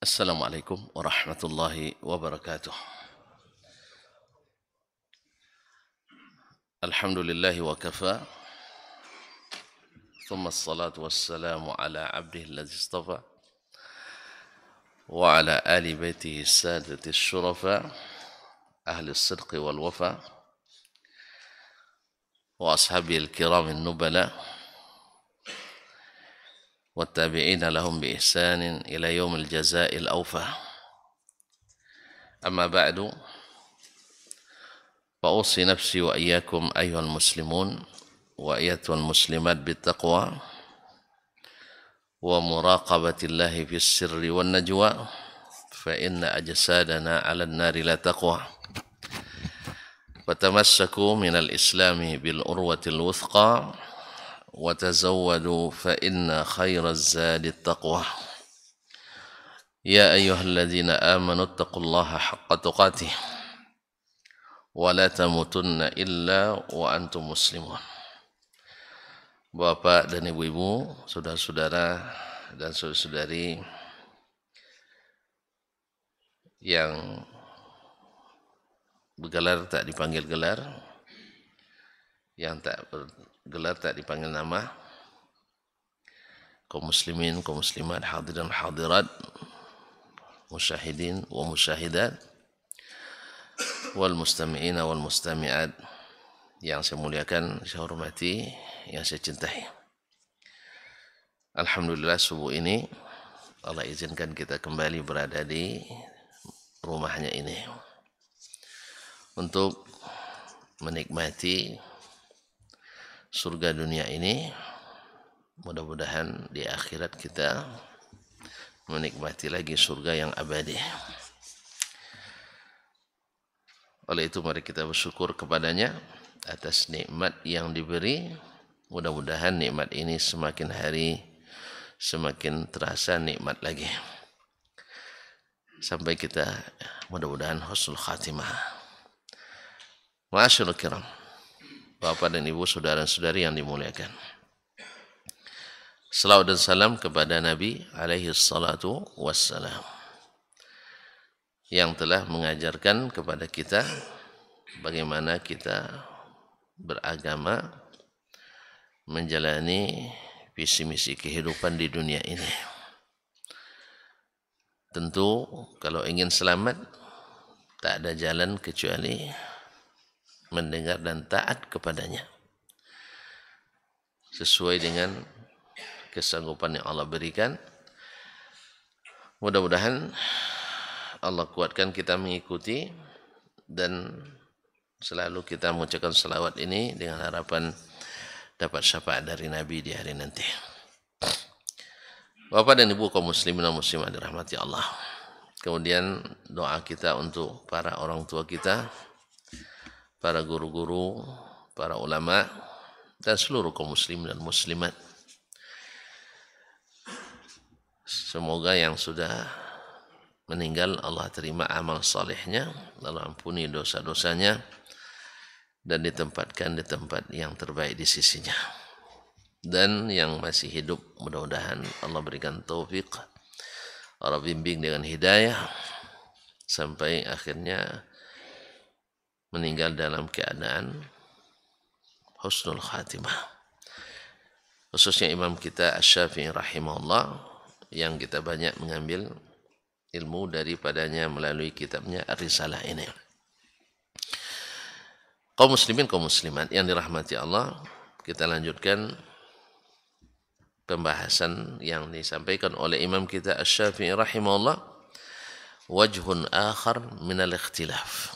Assalamualaikum warahmatullahi wabarakatuh. Alhamdulillahi wa kafa. Thumma assalatu wassalamu ala abdihi alladhi istafa wa ala ali baitihi sadati syurafa ahli as-sidqi wal wafa wa ashabihi al-kiram an-nubala wa tabi'ina lahum bi ihsanin ila yaumil jazaa'i al-awfa. Amma ba'du. فأوصي نفسي وإياكم أيها المسلمون وأيتها المسلمات بالتقوى ومراقبة الله في السر والنجوى فإن أجسادنا على النار لا تقوى وتمسكوا من الإسلام بالأروة الوثقى وتزودوا فإن خير الزاد التقوى يا أيها الذين آمنوا اتقوا الله حق تقاته ولا تموتن إلا وأنتم مسلمون. Bapak dan ibu-ibu, saudara-saudara dan saudari yang bergelar tak dipanggil gelar, yang tak bergelar tak dipanggil nama, kaum muslimin, kaum muslimat, hadirin hadirat, musyahidin wa musyahidat, wal mustami'ina wal mustami'at, yang saya muliakan, saya hormati, yang saya cintai. Alhamdulillah subuh ini Allah izinkan kita kembali berada di rumahnya ini untuk menikmati surga dunia ini. Mudah-mudahan di akhirat kita menikmati lagi surga yang abadi. Oleh itu mari kita bersyukur kepadanya atas nikmat yang diberi. Mudah-mudahan nikmat ini semakin hari semakin terasa nikmat lagi, sampai kita mudah-mudahan husnul khatimah. Ma'asyiral kiram, Bapak dan Ibu, saudara-saudari yang dimuliakan, salawat dan salam kepada Nabi alaihi salatu wassalam, yang telah mengajarkan kepada kita bagaimana kita beragama, menjalani visi misi kehidupan di dunia ini. Tentu kalau ingin selamat, tak ada jalan kecuali mendengar dan taat kepadanya sesuai dengan kesanggupan yang Allah berikan. Mudah-mudahan Allah kuatkan kita mengikuti dan selalu kita mengucapkan selawat ini dengan harapan dapat syafaat dari Nabi di hari nanti. Bapak dan Ibu kaum muslimin dan muslimat dirahmati Allah. Kemudian doa kita untuk para orang tua kita, para guru-guru, para ulama, dan seluruh kaum muslimin dan muslimat. Semoga yang sudah meninggal Allah terima amal salehnya, Allah ampuni dosa-dosanya, dan ditempatkan di tempat yang terbaik di sisinya. Dan yang masih hidup mudah-mudahan Allah berikan taufik, Allah bimbing dengan hidayah sampai akhirnya meninggal dalam keadaan husnul khatimah. Khususnya imam kita Asy-Syafi'i rahimahullah, yang kita banyak mengambil ilmu daripadanya melalui kitabnya Ar-Risalah ini. Kaum muslimin, kaum muslimat yang dirahmati Allah, kita lanjutkan pembahasan yang disampaikan oleh imam kita Asy-Syafi'i rahimahullah, wajhun akhar minal ikhtilaf,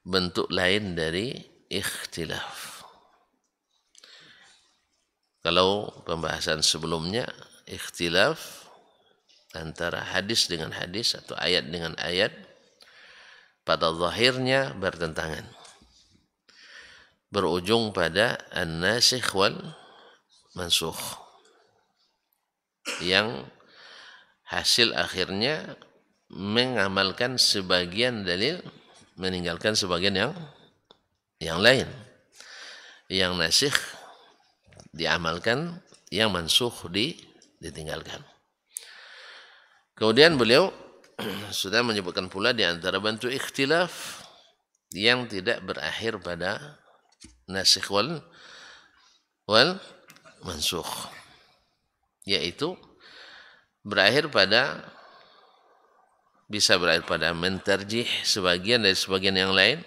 bentuk lain dari ikhtilaf. Kalau pembahasan sebelumnya ikhtilaf antara hadis dengan hadis atau ayat dengan ayat, pada zahirnya bertentangan, berujung pada an-nasikh wal mansukh, yang hasil akhirnya mengamalkan sebagian dalil, meninggalkan sebagian yang lain. Yang nasikh diamalkan, yang mansukh ditinggalkan. Kemudian beliau sudah menyebutkan pula di antara bentuk ikhtilaf yang tidak berakhir pada nasikh wal mansukh, yaitu bisa berakhir pada mentarjih sebagian dari sebagian yang lain,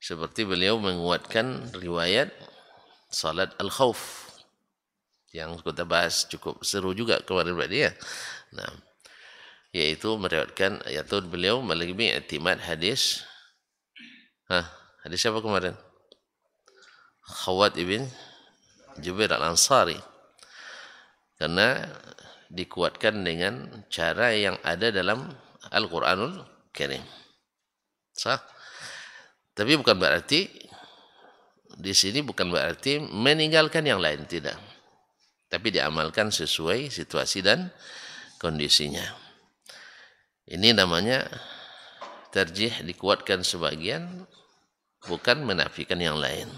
seperti beliau menguatkan riwayat salat al-khauf yang kita bahas cukup seru juga kemarin berarti ya. Nah, yaitu meriwayatkan, yaitu beliau lebih i'timad hadis siapa kemarin? Khawat ibn Jubair al-Ansari, karena dikuatkan dengan cara yang ada dalam Al-Quranul Karim. Sah? Tapi bukan berarti di sini bukan berarti meninggalkan yang lain, tidak. Tapi diamalkan sesuai situasi dan kondisinya. Ini namanya tarjih, dikuatkan sebagian, bukan menafikan yang lain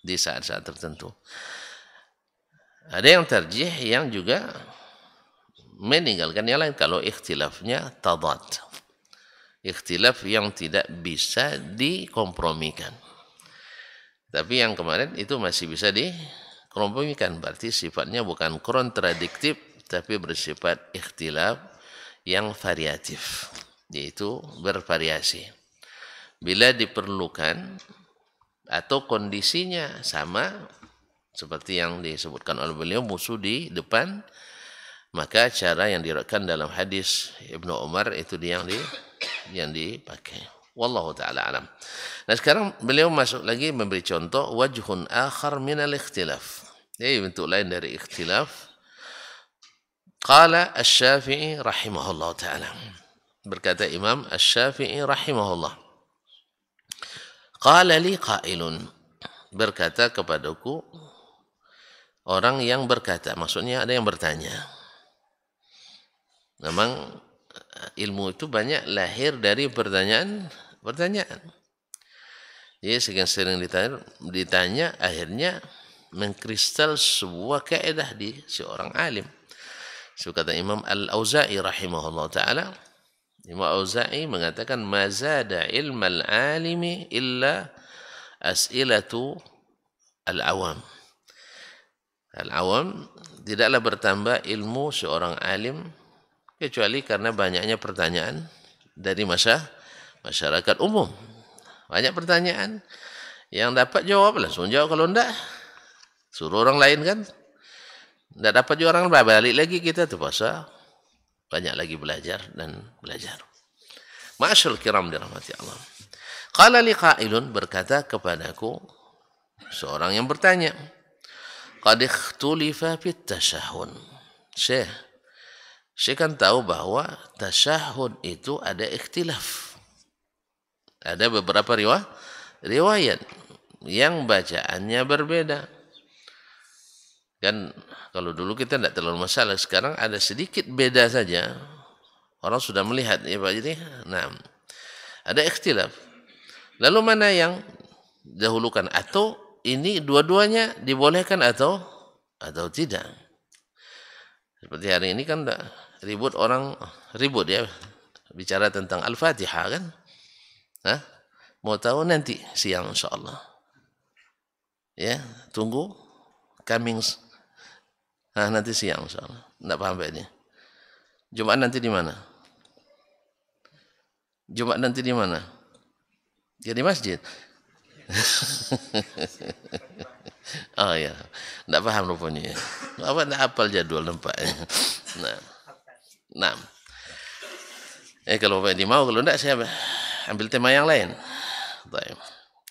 di saat-saat tertentu. Ada yang tarjih yang juga meninggalkan yang lain kalau ikhtilafnya tadad, ikhtilaf yang tidak bisa dikompromikan. Tapi yang kemarin itu masih bisa dikompromikan, berarti sifatnya bukan kontradiktif tapi bersifat ikhtilaf yang variatif, yaitu bervariasi. Bila diperlukan atau kondisinya sama seperti yang disebutkan oleh beliau, musuh di depan, maka cara yang diriwayatkan dalam hadis Ibnu Umar itu yang dipakai. Wallahu taala alam. Nah, sekarang beliau masuk lagi memberi contoh wajhun akhar min al-ikhtilaf. Jadi bentuk lain dari ikhtilaf. Qala Asy-Syafi'i rahimahullah taala. Berkata Imam Asy-Syafi'i rahimahullah. Qala li qailun. Berkata kepadaku orang yang berkata, maksudnya ada yang bertanya. Memang ilmu itu banyak lahir dari pertanyaan. Jadi sering ditanya, akhirnya mengkristal sebuah kaidah di seorang alim. Kata Imam Al-Auza'i rahimahullah ta'ala, Imam Al-Auza'i mengatakan, ma zada ilmal alimi illa as'ilatu al-awam. Al-awam tidaklah bertambah ilmu seorang alim kecuali karena banyaknya pertanyaan dari masyarakat umum. Banyak pertanyaan yang dapat jawab, langsung jawab. Kalau enggak, suruh orang lain kan. Enggak dapat juga orang lain, balik lagi kita terpaksa banyak lagi belajar. Ma'asyarul kiram dirahmati Allah. Qala li qailun, berkata kepadaku seorang yang bertanya, qad ikhtulifa fit tasyahhud. Syekh kan tahu bahwa tasyahud itu ada ikhtilaf. Ada beberapa riwayat yang bacaannya berbeda. Kan kalau dulu kita tidak terlalu masalah, sekarang ada sedikit beda saja. Orang sudah melihat ya Pak. Jadi, ada ikhtilaf. Lalu mana yang dahulukan, atau ini dua-duanya dibolehkan atau tidak? Seperti hari ini kan ribut ya bicara tentang Al-Fatihah kan? Mau tahu nanti siang insyaallah. Ya, tunggu coming nanti siang insyaallah. Enggak paham ini. Jumat nanti di mana? Ya di masjid. Oh ya, enggak paham rupanya. Apa enggak hafal jadwal nampaknya. Nah. Kalau Bapak mau, kalau enggak saya ambil tema yang lain. Baik.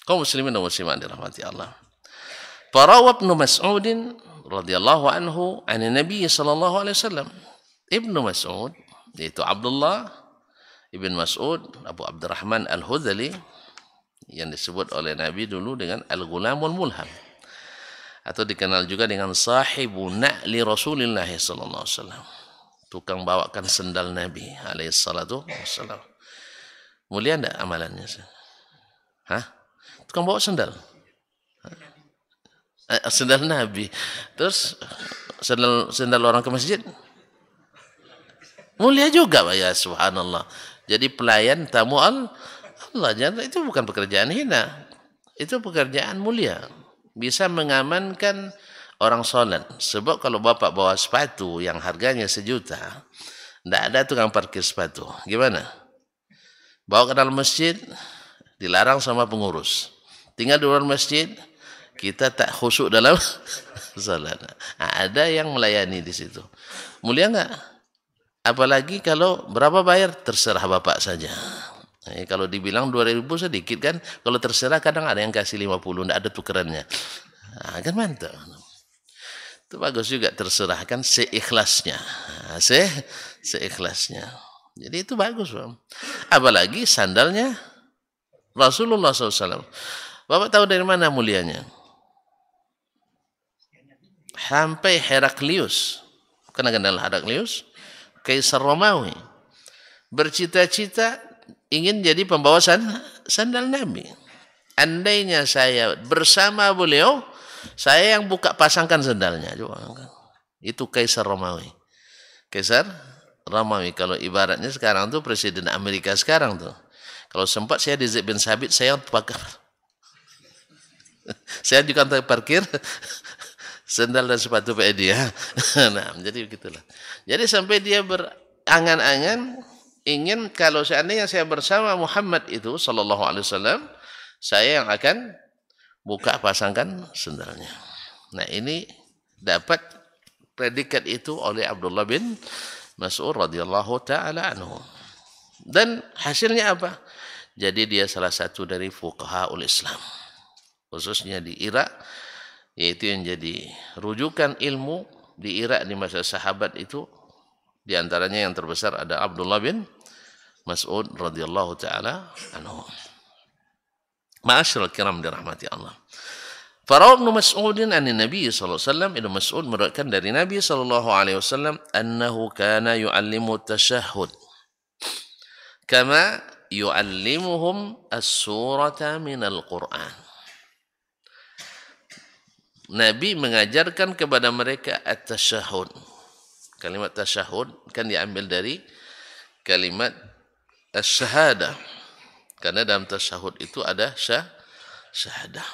Kaum muslimin dan muslimat dirahmati Allah. Farawa Ibnu Mas'ud radhiyallahu anhu an Nabi sallallahu alaihi wasallam. Ibnu Mas'ud, yaitu Abdullah ibn Mas'ud Abu Abdurrahman Al-Hudhali, yang disebut oleh Nabi dulu dengan Al-Ghulamul Mulham, atau dikenal juga dengan sahibu na'li Rasulillah sallallahu alaihi wasallam, tukang bawakan sendal Nabi alaihi salatu wassalam. Mulia enggak amalannya? Tukang bawa sendal? Sendal Nabi. Terus sendal orang ke masjid? Mulia juga Pak ya, subhanallah. Jadi pelayan tamu Allah, jangan, itu bukan pekerjaan hina. Itu pekerjaan mulia. Bisa mengamankan orang sholat. Sebab kalau bapak bawa sepatu yang harganya 1 juta, tidak ada tukang parkir sepatu. Gimana? Bawa ke dalam masjid, dilarang sama pengurus. Tinggal di luar masjid, kita tak khusyuk dalam salat. Nah, ada yang melayani di situ. Mulia enggak? Apalagi kalau berapa bayar, terserah bapak saja. Nah, kalau dibilang 2.000 sedikit kan, kalau terserah kadang ada yang kasih 50, enggak ada tukerannya. Nah, kan mantap. Itu bagus juga, terserah kan seikhlasnya. Nah, seikhlasnya. Jadi itu bagus, Bang. Apalagi sandalnya Rasulullah SAW. Bapak tahu dari mana mulianya? Sampai Heraklius, kena kenal Heraklius, Kaisar Romawi, bercita-cita ingin jadi pembawa sandal Nabi. Andainya saya bersama beliau, saya yang buka pasangkan sandalnya. Itu Kaisar Romawi. Kaisar Romawi, kalau ibaratnya sekarang tuh Presiden Amerika sekarang tuh. Kalau sempat saya di Zaid bin Sabit, saya pakai saya di kantor parkir sandal dan sepatu pakai dia. Nah, jadi begitulah. Jadi sampai dia berangan-angan ingin kalau seandainya saya bersama Muhammad itu sallallahu alaihi wasallam, saya yang akan buka pasangkan sandalnya. Nah, ini dapat predikat itu oleh Abdullah bin Mas'ud radhiyallahu taala anhu. Dan hasilnya apa? Jadi dia salah satu dari fuqahaul Islam, khususnya di Irak, yaitu yang jadi rujukan ilmu di Irak di masa sahabat itu. Di antaranya yang terbesar ada Abdullah bin Mas'ud radhiyallahu taala anhu. Ma'asyiral kiram dirahmati Allah. Farawa Ibnu Mas'udin an Nabi sallallahu alaihi wasallam, Ibnu Mas'ud meriwayatkan dari Nabi sallallahu alaihi wasallam annahu kana yu'allimu tasyahhud kama yu'allimuhum as-surata minal Qur'an. Nabi mengajarkan kepada mereka at-tasyahhud. Kalimat tasyahhud kan diambil dari kalimat asy-syahadah. Karena dalam tasyahhud itu ada syahadah.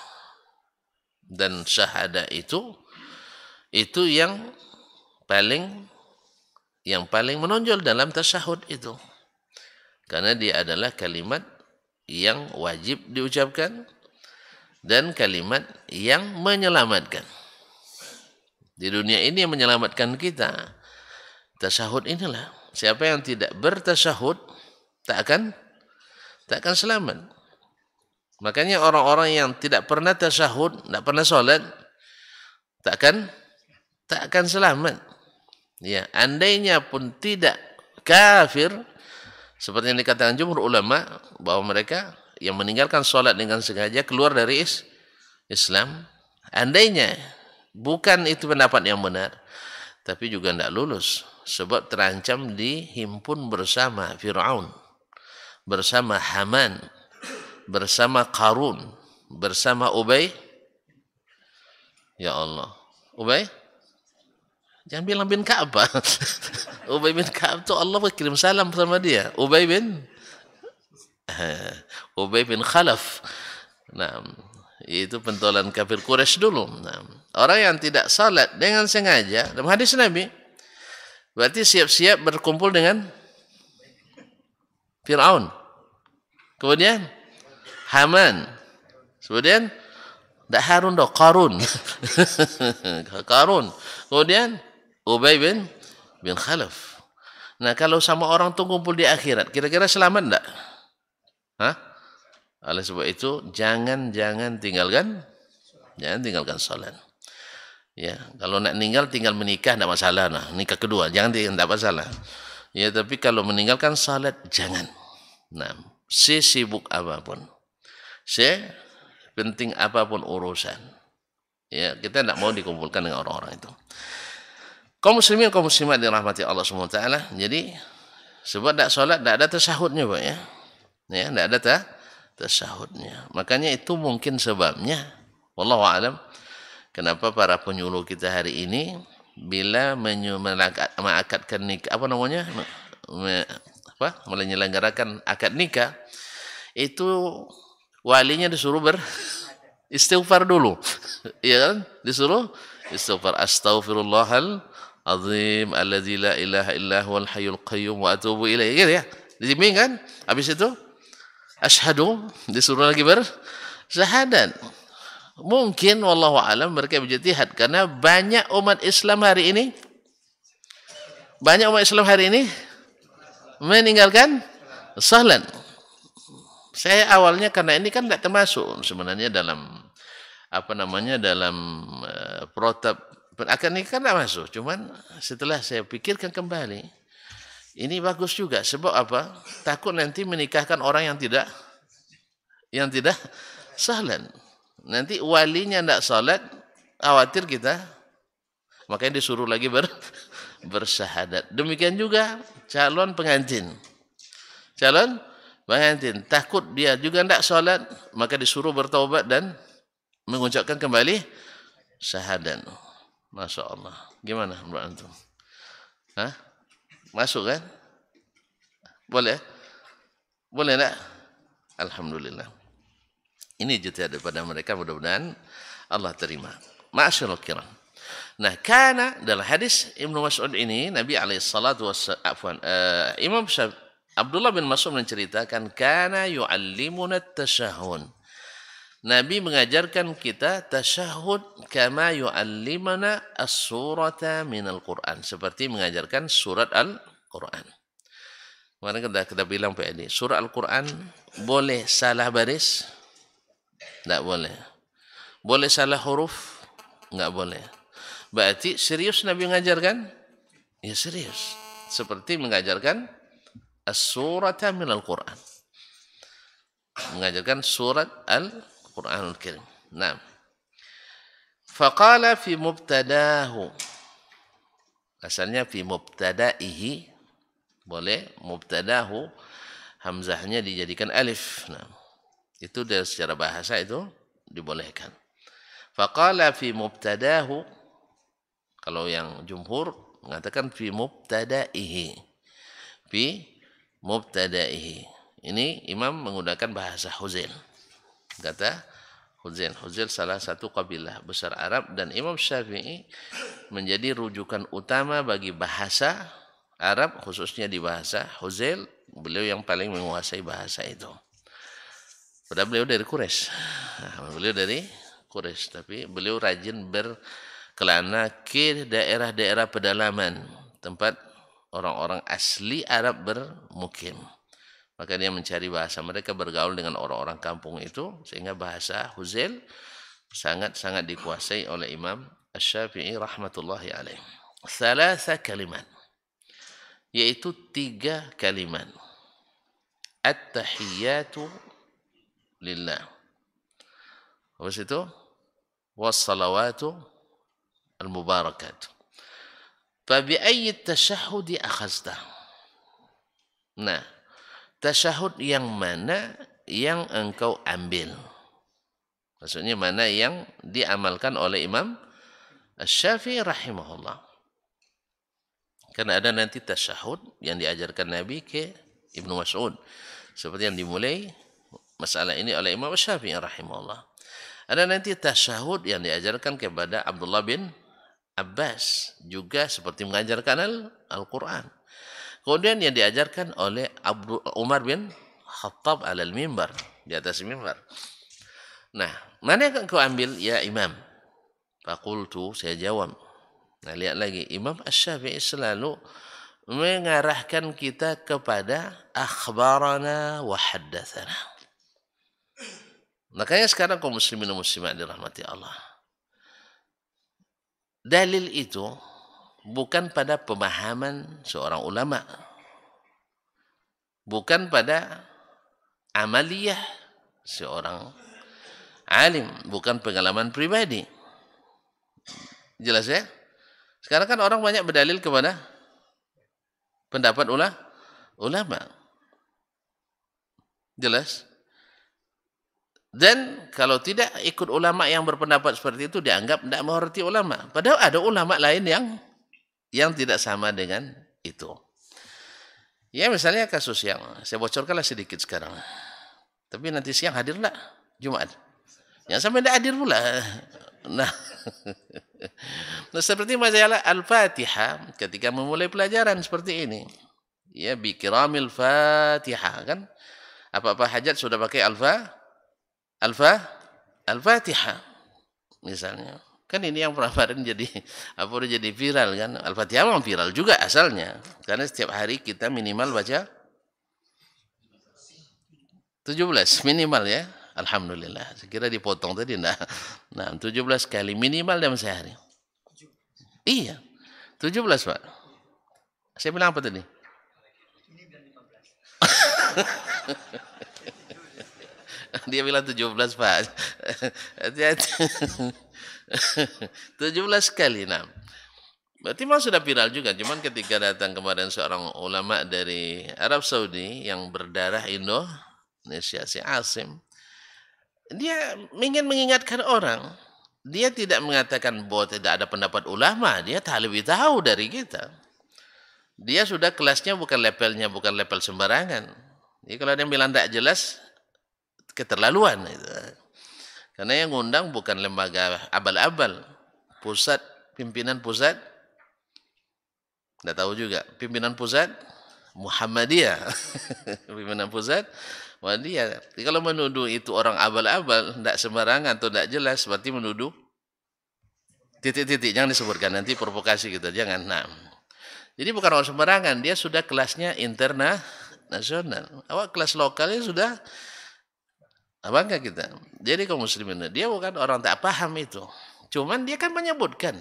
Dan syahadah itu yang paling menonjol dalam tasyahhud itu. Karena dia adalah kalimat yang wajib diucapkan dan kalimat yang menyelamatkan. Di dunia ini yang menyelamatkan kita, tasyahud inilah. Siapa yang tidak bertasyahud tak akan selamat. Makanya orang-orang yang tidak pernah tasyahud, tidak pernah sholat, tak akan selamat. Ya, andainya pun tidak kafir, seperti yang dikatakan jumhur ulama, bahwa mereka yang meninggalkan sholat dengan sengaja keluar dari Islam, andainya bukan itu pendapat yang benar, tapi juga tidak lulus, sebab terancam dihimpun bersama Fir'aun, bersama Haman, bersama Qarun, bersama Ubay. Ya Allah, Ubay? Jangan bilang bin Ka'ab. Ubay bin Ka'ab itu Allah kirim salam sama dia. Ubay bin Khalaf. Nah, itu pentolan kafir Quraisy dulu. Nah, orang yang tidak salat dengan sengaja, dalam hadis Nabi, berarti siap-siap berkumpul dengan Fir'aun. Kemudian Haman. Kemudian Harun Qarun. Qarun. Kemudian Ubay bin Khalaf. Nah, kalau sama orang tuh kumpul di akhirat, kira-kira selamat enggak? Hah? Oleh sebab itu jangan tinggalkan salat. Ya, kalau nak tinggal menikah enggak masalah, nah, nikah kedua enggak masalah. Ya, tapi kalau meninggalkan salat jangan. Nah, sibuk apapun, penting apapun urusan, ya, kita tidak mau dikumpulkan dengan orang-orang itu. Kaum muslimin, kaum muslimat dirahmati Allah Subhanahu wa taala. Jadi sebab tidak salat tidak ada tasyahudnya, Pak ya. Ya, tidak ada tasyahudnya. Makanya itu mungkin sebabnya, wallahu alam, kenapa para penyuluh kita hari ini bila mengakadkan nikah, menyelenggarakan akad nikah, itu walinya disuruh beristighfar dulu. Ya kan? Disuruh istighfar, astaghfirullahal azim alladzi la ilaha illa huwal hayyul qayyum wa atubu ilaihi, gitu ya. Dijamin kan? Habis itu asyhadu, disuruh lagi bersyahadat. Mungkin wallahu alam mereka berjihad karena banyak umat Islam hari ini meninggalkan salat. Saya awalnya karena ini kan tidak termasuk sebenarnya dalam dalam protap akad nikah, kan tidak masuk. Cuman setelah saya pikirkan kembali, ini bagus juga. Sebab apa? Takut nanti menikahkan orang yang tidak salat. Nanti walinya tidak salat, khawatir kita. Makanya disuruh lagi bersyahadat. Demikian juga calon pengantin. Takut dia juga tidak salat, maka disuruh bertaubat dan mengucapkan kembali syahadat. Masya Allah. Gimana menurut antum? Masuk kan? Boleh? Boleh tak? Alhamdulillah. Ini jihad daripada mereka, mudah-mudahan Allah terima. Ma'asyiral kiram. Nah, karena dalam hadis Ibnu Mas'ud ini Nabi Imam Abdullah bin Mas'ud menceritakan kana yu'allimuna at-tasyahhud. Nabi mengajarkan kita tasyahud kama yu'allimuna as-surata minal Qur'an, seperti mengajarkan surat Al-Qur'an. Kemarin kita bilang Pak Edi, surat Al-Quran boleh salah baris? Tidak boleh. Boleh salah huruf? Enggak boleh. Berarti serius Nabi mengajarkan? Ya serius. Seperti mengajarkan as-surata minal Qur'an. Mengajarkan surat Al-Qur'anul Karim. Nah. Faqala fi mubtadahu. Asalnya fi mubtadaihi. Boleh. Mubtadahu. Hamzahnya dijadikan alif. Nah. Itu dari secara bahasa itu dibolehkan. Faqala fi mubtadahu. Kalau yang jumhur mengatakan fi mubtadaihi. Fi mubtadaihi. Ini imam menggunakan bahasa Huzail. Kata Huzail. Huzail salah satu kabilah besar Arab, dan Imam Syafi'i menjadi rujukan utama bagi bahasa Arab, khususnya di bahasa Huzail. Beliau yang paling menguasai bahasa itu. Padahal beliau dari Quraisy. Tapi beliau rajin berkelana ke daerah-daerah pedalaman, tempat orang-orang asli Arab bermukim. Maka dia mencari bahasa mereka, bergaul dengan orang-orang kampung itu, sehingga bahasa Huzail sangat-sangat dikuasai oleh Imam Asy-Syafi'i rahmatullahi alaih. Thalatha kalimat, yaitu 3 kalimat. At-tahiyyatu lillah. Habis itu wassalawatu al-mubarakat. Fabi ayyi tasyahhudi akhazta. Nah, tasyahud yang mana yang engkau ambil? Maksudnya mana yang diamalkan oleh Imam Asy-Syafi'i rahimahullah. Karena ada nanti tasyahud yang diajarkan Nabi ke Ibnu Mas'ud, seperti yang dimulai masalah ini oleh Imam Asy-Syafi'i rahimahullah. Ada nanti tasyahud yang diajarkan kepada Abdullah bin Abbas, juga seperti mengajarkan Al-Quran. Kemudian yang diajarkan oleh Umar bin Khattab alal mimbar, di atas mimbar. Nah, mana yang kau ambil ya Imam? Fakultu, saya jawab. Nah, lihat lagi, Imam Asy-Syafi'i selalu mengarahkan kita kepada akhbarana wa haddatsana. Makanya sekarang kaum muslimin dan muslimat dirahmati Allah, dalil itu bukan pada pemahaman seorang ulama, bukan pada amaliyah seorang alim, bukan pengalaman pribadi. Jelas ya? Sekarang kan orang banyak berdalil kepada pendapat ulama. Jelas? Dan kalau tidak ikut ulama yang berpendapat seperti itu, dianggap tidak menghormati ulama. Padahal ada ulama lain yang tidak sama dengan itu. Ya misalnya kasus yang saya bocorkanlah sedikit sekarang. Tapi nanti siang hadir enggak? Jumat. Yang sampai enggak hadir pula. Nah, nah seperti masalah Al-Fatihah ketika memulai pelajaran seperti ini. Ya bikiramil Fatihah kan. Apa-apa hajat sudah pakai Al-Fatihah misalnya. Kan ini yang kemarin jadi udah jadi viral kan. Al-Fatihah memang viral juga asalnya. Karena setiap hari kita minimal baca 17 minimal ya. Alhamdulillah. Saya kira dipotong tadi enggak. Nah, 17 kali minimal dalam sehari. Iya. 17, Pak. Saya bilang apa tadi? Dia bilang 17, Pak. Hati-hati. 17 kali. Nah. Berarti memang sudah viral juga. Cuman ketika datang kemarin seorang ulama dari Arab Saudi yang berdarah Indonesia, si Asim, dia ingin mengingatkan orang. Dia tidak mengatakan bahwa tidak ada pendapat ulama. Dia tak lebih tahu dari kita. Dia sudah kelasnya bukan levelnya, bukan level sembarangan. Jadi kalau dia bilang tidak jelas, keterlaluan. Karena yang ngundang bukan lembaga abal-abal. Pimpinan pusat, tidak tahu juga. Pimpinan pusat, Muhammadiyah. Pimpinan pusat, Muhammadiyah. Jadi kalau menuduh itu orang abal-abal, tidak sembarangan atau tidak jelas, berarti menuduh titik-titik. Jangan disebutkan, nanti provokasi kita. Jangan. Nah. Jadi bukan orang sembarangan, dia sudah kelasnya internasional. Awak kelas lokalnya sudah bangga kita. Jadi kaum muslimin, dia bukan orang tak paham itu. Cuman dia kan menyebutkan,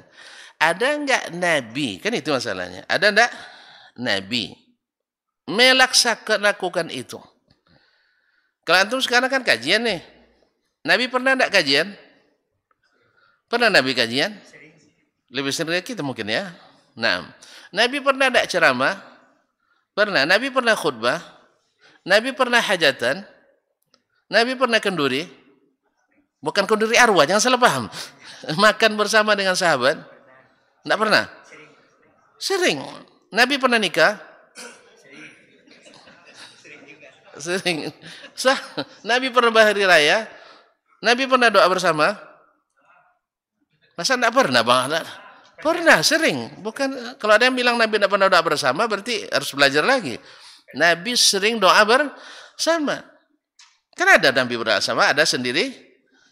ada enggak nabi? Kan itu masalahnya. Ada enggak nabi melakukan itu? Kalau antum sekarang kan kajian nih. Nabi pernah enggak kajian? Pernah Nabi kajian? Lebih sering dari kita mungkin ya. Nah, Nabi pernah ada ceramah? Pernah. Nabi pernah khutbah? Nabi pernah hajatan? Nabi pernah kenduri? Bukan kenduri arwah, jangan salah paham. Makan bersama dengan sahabat? Tidak pernah? Sering. Nabi pernah nikah? Sering. Nabi pernah berhari raya? Nabi pernah doa bersama? Masa tidak pernah, Bang? Pernah, sering. Bukan, kalau ada yang bilang Nabi tidak pernah doa bersama, berarti harus belajar lagi. Nabi sering doa bersama. Kan ada Nabi doa bersama, ada sendiri.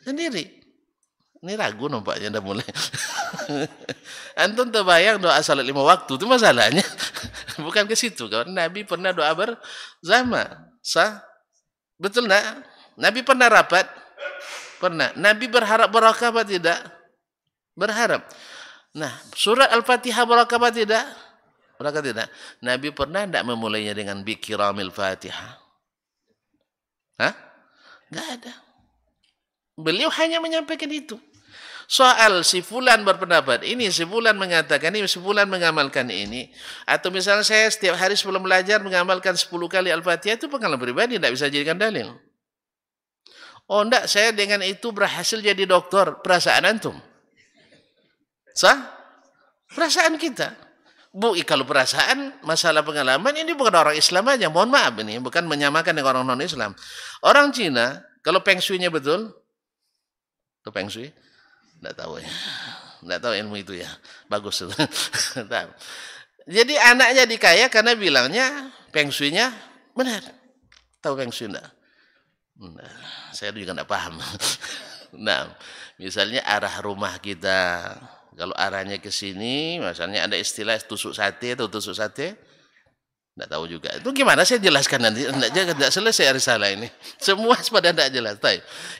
Ini ragu nampaknya udah mulai. Antum terbayang doa salat 5 waktu, itu masalahnya. Bukan ke situ. Kalau Nabi pernah doa bersama. Betul enggak? Nabi pernah rapat? Pernah. Nabi berharap barakah apa tidak? Berharap. Nah, surat Al-Fatihah barakah apa tidak? Barakah tidak. Nabi pernah tidak memulainya dengan bikiramil Fatihah? Hah? Enggak ada. Beliau hanya menyampaikan itu. Soal si fulan berpendapat ini, si fulan mengatakan ini, si fulan mengamalkan ini. Atau misalnya saya setiap hari sebelum belajar mengamalkan 10 kali Al-Fatihah, itu pengalaman pribadi, tidak bisa jadikan dalil. Oh enggak, saya dengan itu berhasil jadi dokter. Perasaan antum? Perasaan kita. Bu, kalau perasaan, masalah pengalaman, ini bukan orang Islam aja. Mohon maaf ini, bukan menyamakan dengan orang non-Islam. Orang Cina, kalau Feng Shui-nya betul, itu Feng Shui? Tidak tahu ya. Tidak tahu ilmu itu ya. Bagus itu. Jadi anaknya dikaya karena bilangnya Feng Shui-nya benar. Tahu Feng Shui enggak? Nah, saya juga tidak paham. Nah, misalnya arah rumah kita, kalau arahnya ke sini, misalnya ada istilah tusuk sate atau tusuk sate, tidak tahu juga. Itu gimana saya jelaskan nanti? Tidak selesai risalah ini. Semua pada tidak jelas.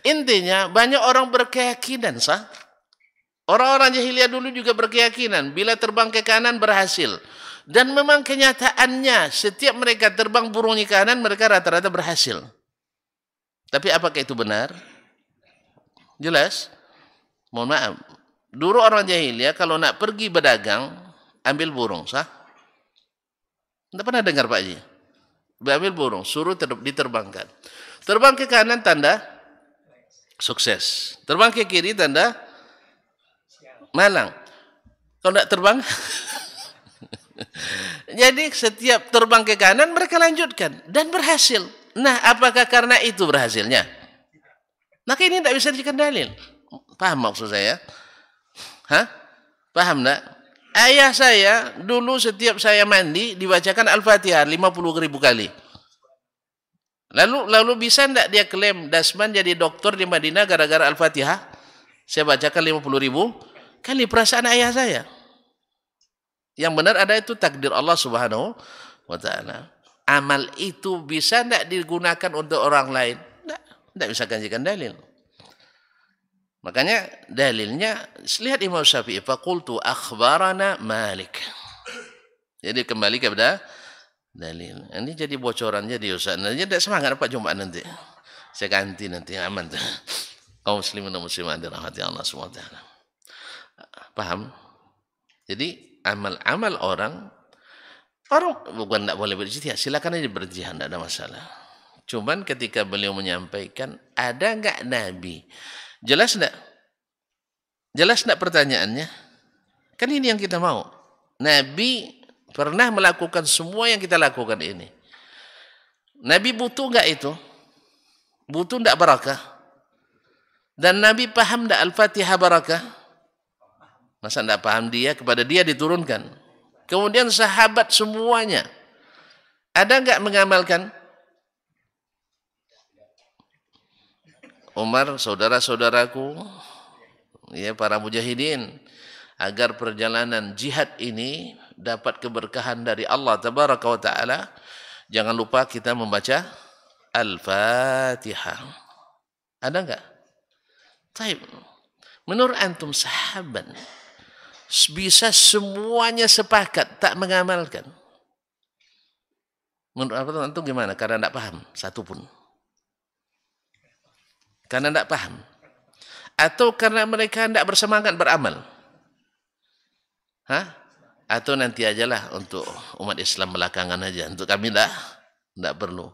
Intinya banyak orang berkeyakinan Orang-orang jahiliyah dulu juga berkeyakinan bila terbang ke kanan berhasil. Dan memang kenyataannya setiap mereka terbang burungnya ke kanan mereka rata-rata berhasil. Tapi apakah itu benar? Jelas? Mohon maaf. Dulu orang jahiliyah kalau nak pergi berdagang, ambil burung, Tidak pernah dengar Pak Haji? Ambil burung, suruh diterbangkan. Terbang ke kanan tanda sukses. Terbang ke kiri tanda malang. Kalau tidak terbang, Jadi setiap terbang ke kanan mereka lanjutkan dan berhasil. Nah, apakah karena itu berhasilnya? Maka ini tidak bisa dijadikan dalil. Paham maksud saya? Hah? Paham enggak? Ayah saya dulu setiap saya mandi dibacakan Al-Fatihah 50.000 kali. Lalu bisa enggak dia klaim Dasman jadi dokter di Madinah gara-gara Al-Fatihah? Saya bacakan 50.000 kali. Perasaan ayah saya. Yang benar ada itu takdir Allah Subhanahu wa taala. Amal itu bisa enggak digunakan untuk orang lain? Enggak bisa jadikan dalil. Makanya dalilnya lihat Imam Syafi'i, faqultu akhbarana Malik. Jadi kembali kepada dalil. Ini jadi bocorannya di Ustaz. Nanti tidak semangat Pak Jumat nanti. Saya ganti nanti aman tuh. Kaum muslimin dan muslimat dirahmati Allah Subhanahu wa taala. Paham? Jadi amal-amal orang bukan tidak boleh berijtihad, silakan aja berijtihad, tidak ada masalah. Cuman ketika beliau menyampaikan, ada enggak Nabi? Jelas enggak? Jelas enggak pertanyaannya? Kan ini yang kita mau. Nabi pernah melakukan semua yang kita lakukan ini. Nabi butuh enggak itu? Butuh enggak barakah? Dan Nabi paham enggak Al-Fatihah barakah? Masa enggak paham dia? Kepada dia diturunkan. Kemudian sahabat semuanya. Ada enggak mengamalkan? Umar, saudara-saudaraku, ya para mujahidin, agar perjalanan jihad ini dapat keberkahan dari Allah Tabaraka wa Ta'ala, jangan lupa kita membaca Al-Fatihah. Ada enggak? Taib. Menurut antum sahabat bisa semuanya sepakat tak mengamalkan. Menurut antum gimana? Karena enggak paham satu pun. Karena tidak paham. Atau karena mereka tidak bersemangat beramal. Hah? Atau nanti ajalah untuk umat Islam belakangan aja. Untuk kami tidak perlu.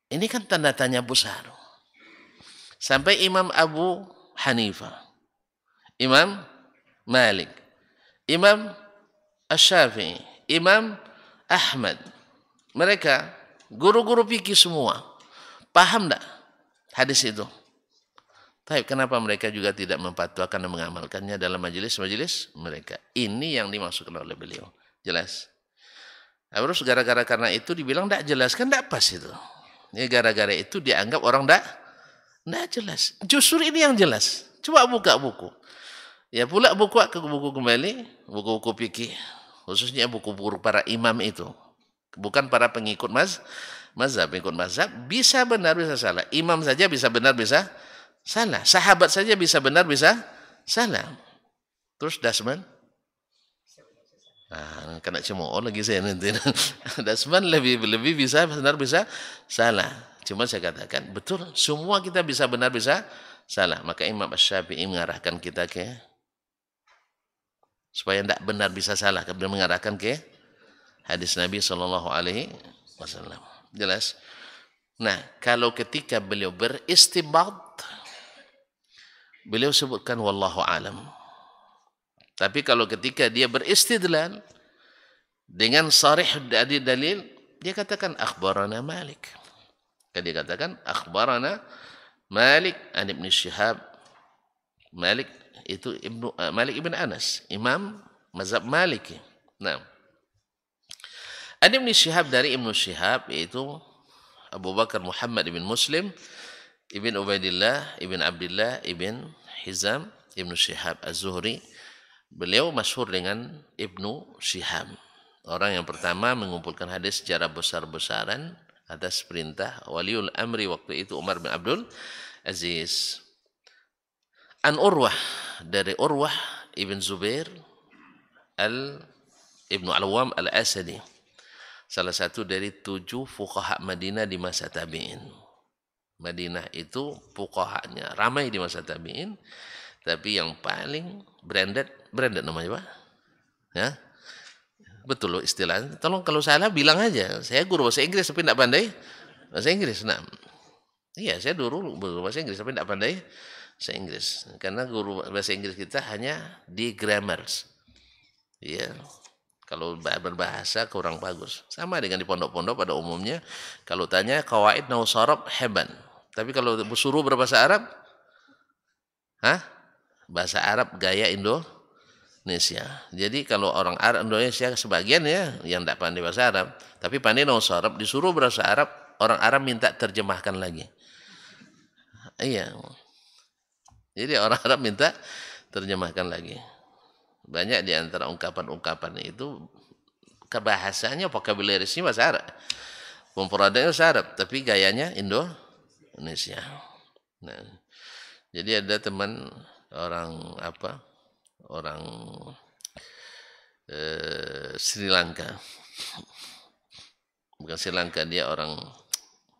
Ini kan tanda tanya besar. Sampai Imam Abu Hanifah, Imam Malik, Imam Asy-Syafi'i, Imam Ahmad. Mereka guru-guru fikih semua. Paham tidak hadis itu? Tapi kenapa mereka juga tidak memfatwakan dan mengamalkannya dalam majelis-majelis mereka? Ini yang dimaksudkan oleh beliau. Jelas. Terus gara-gara karena itu dibilang tidak jelas, kan tidak pas itu. Ya, gara-gara itu dianggap orang tidak jelas. Justru ini yang jelas. Coba buka buku. Ya pula buku kembali, buku-buku fikih, khususnya buku-buku para imam itu. Bukan para pengikut mazhab, bisa benar bisa salah. Imam saja bisa benar bisa salah. Sahabat saja bisa benar bisa salah. Terus Dasman, kena cemooh lagi saya nanti. Dasman lebih bisa benar bisa salah. Cuma saya katakan betul, semua kita bisa benar bisa salah. Maka Imam Asy-Syafi'i mengarahkan kita ke supaya tidak benar bisa salah, kemudian mengarahkan ke hadis Nabi Shallallahu Alaihi Wasallam. Jelas. Nah, kalau ketika beliau beristinbat, beliau sebutkan wallahu alam. Tapi kalau ketika dia beristidlal dengan sarih dari dalil, dia katakan akhbarana Malik. Dia katakan akhbarana Malik an Ibnu Syihab. Malik itu Malik ibn Anas, imam mazhab Maliki. Nah, ada Ibnu Syihab dari Ibnu Syihab, yaitu Abu Bakar Muhammad ibn Muslim ibn Ubaidillah ibn Abdullah ibn Hizam Ibnu Syihab Az-Zuhri. Beliau masyhur dengan Ibnu Syihab. Orang yang pertama mengumpulkan hadis secara besar-besaran atas perintah waliul amri waktu itu Umar bin Abdul Aziz. An Urwah, dari Urwah ibn Zubair Ibnu Al-Awwam Al-Asadi, salah satu dari 7 fuqaha Madinah di masa tabi'in. Madinah itu fuqahanya ramai di masa tabi'in, tapi yang paling branded namanya Pak? Ya? Betul loh istilahnya. Tolong kalau salah bilang aja. Saya guru bahasa Inggris tapi tidak pandai bahasa Inggris. Nah, iya saya guru bahasa Inggris tapi tidak pandai bahasa Inggris. Karena guru bahasa Inggris kita hanya di grammars. Iya. Kalau berbahasa kurang bagus. Sama dengan di pondok-pondok pada umumnya. Kalau tanya qawaid nahwu sharaf heban. Tapi kalau suruh berbahasa Arab, bahasa Arab gaya Indonesia. Jadi kalau orang Arab Indonesia sebagian ya yang tidak pandai bahasa Arab, tapi pandai nahwu sharaf, disuruh bahasa Arab, orang Arab minta terjemahkan lagi. Iya. Jadi orang Arab minta terjemahkan lagi. Banyak di antara ungkapan-ungkapan itu kebahasanya, vocabularisnya bahasa Arab. Pemperadanya bahasa Arab, tapi gayanya Indonesia. Nah, jadi ada teman orang Sri Lanka. Bukan Sri Lanka, dia orang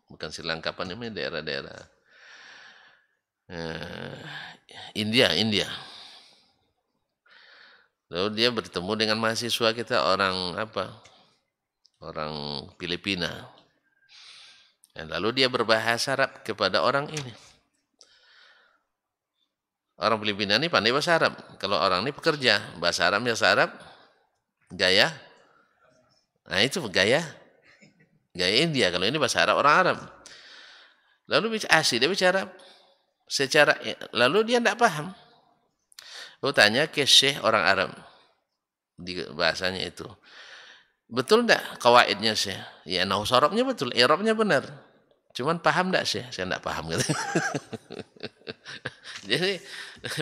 bukan Sri Lanka, apa namanya, daerah-daerah India. Lalu dia bertemu dengan mahasiswa kita orang Filipina. Dan lalu dia berbahasa Arab kepada orang ini. Orang Filipina ini pandai bahasa Arab. Kalau orang ini pekerja, bahasa Arab gaya. Nah itu gaya India. Kalau ini bahasa Arab orang Arab. Lalu dia bicara lalu dia tidak paham. Lalu tanya ke Syekh orang Arab di bahasanya itu. Betul tidak kawaidnya Syekh? Ya nahwu sharafnya betul, i'rabnya benar. Cuman paham tidak Syekh? Saya tidak paham gitu. Jadi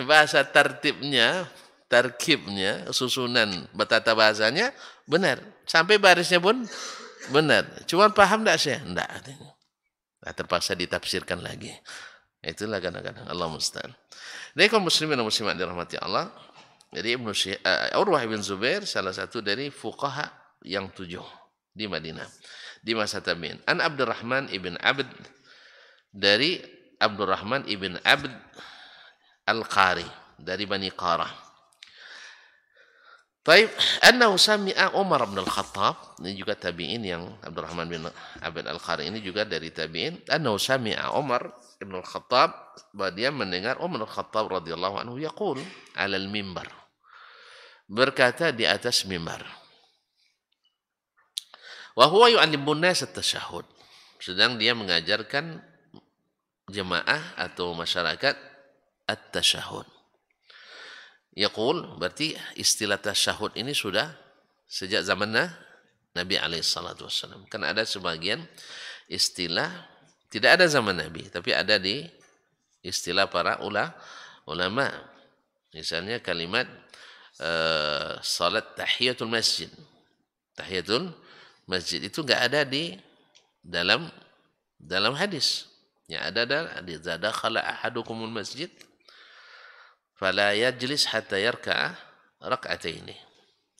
bahasa tarkibnya, susunan betata bahasanya benar. Sampai barisnya pun benar. Cuman paham tidak Syekh? Tidak. Nah, terpaksa ditafsirkan lagi. Itulah kadang-kadang Allah musta'an. Dari kaum muslimin dan muslimat dirahmati Allah. Jadi Urwah bin Zubair salah satu dari fuqaha yang 7 di Madinah di masa tabi'in. An Abdurrahman ibn Abd, dari Abdurrahman ibn Abd Al-Qari dari Bani Qarah. Taib, annahu sami'a Umar bin Al-Khattab, ini juga tabi'in yang Abdurrahman bin Abd Al-Qari ini juga dari tabi'in. Annahu sami'a Umar bin Al-Khattab, bahwa dia mendengar Umar Al-Khattab radhiyallahu anhu yaqul 'ala al-mimbar, berkata di atas mimbar. Wa huwa yu'allimun nas at-tasyahhud, sedang dia mengajarkan jemaah atau masyarakat at-tasyahhud. Yaqul, berarti istilah tasyahud ini sudah sejak zaman Nabi alaihissalam. Kan ada sebagian istilah tidak ada zaman Nabi, tapi ada di istilah para ulama. Misalnya kalimat salat tahiyatul masjid. Tahiyatul masjid itu enggak ada di dalam hadis. Yang ada dalam hadis, "Dakhala ahadukumul masjid fala yajlis hatta yarka'a rak'ataini."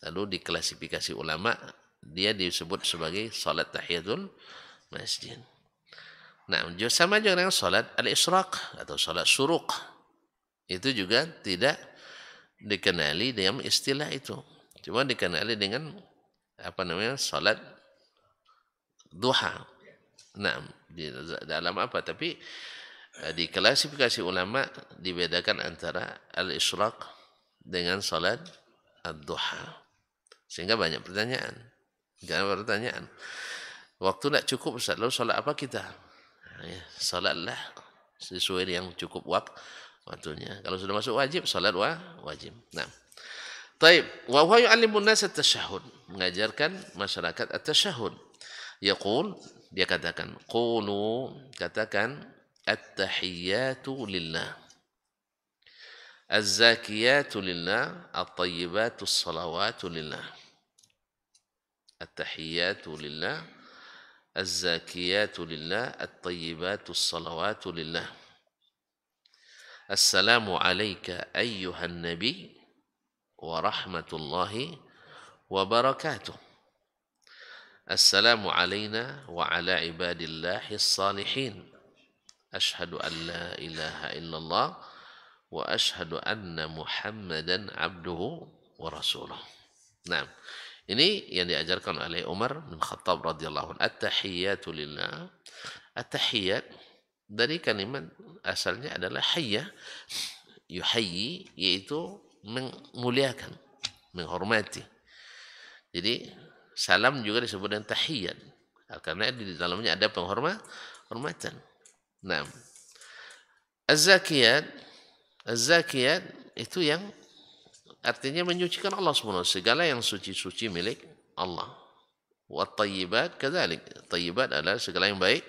Lalu diklasifikasi ulama, dia disebut sebagai salat tahiyatul masjid. Nah, sama juga dengan salat al-isyraq atau salat syuruq. Itu juga tidak dikenali dengan istilah itu. Cuma dikenali dengan salat duha. Nah, di dalam apa? Tapi di klasifikasi ulama dibedakan antara al-isyraq dengan salat ad-duha. Sehingga banyak pertanyaan. Waktu tidak cukup Ustaz, lalu salat apa kita? Salatlah sesuai yang cukup waktunya. Kalau sudah masuk wajib, salat wajib. Nah. Taib, wa huwa yu'allimun nas at-tasyahhud, mengajarkan masyarakat at-tasyahhud. Yaqul, dia katakan, qulu, katakan at-tahiyyatu lillah, az-zakiyatu lillah, at-tayyibatu as-salawatu lillah. At-tahiyyatu lillah, az-zakiyatu lillah, at-tayyibatu as-salawatu lillah. Assalamu alayka ayyuhan nabi wa rahmatullahi wa barakatuh. Assalamu alayna wa ala ibadillahi salihin. Ashhadu an la ilaha illallah wa ashhadu anna Muhammadan abduhu wa rasuluh. Nah, ini yang diajarkan oleh Umar bin Khattab radhiyallahu anhu. At-tahiyyatu lillah. At-tahiyyat dari kalimat asalnya adalah hayya, yuhayyi, yaitu memuliakan, menghormati. Jadi salam juga disebut dengan tahiyat karena di dalamnya ada penghormatan. Nah, az-zakiyat, az-zakiyat itu yang artinya menyucikan Allah SWT. Segala yang suci-suci milik Allah. Wa tayyibat kadzalik. Tayyibat adalah segala yang baik,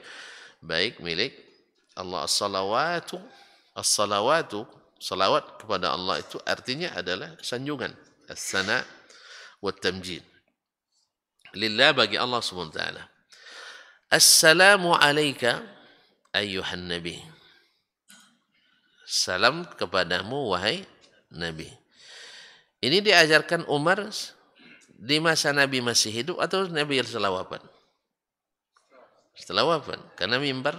baik milik Allah. As-salawatu, as-salawatu, salawat kepada Allah itu artinya adalah sanjungan. As-sana wa tamjid. Lillah, bagi Allah SWT. Assalamu alayka ayyuhan nabi. Salam kepadamu wahai Nabi. Ini diajarkan Umar di masa Nabi masih hidup atau Nabi setelah wafat? Setelah wafat. Karena mimbar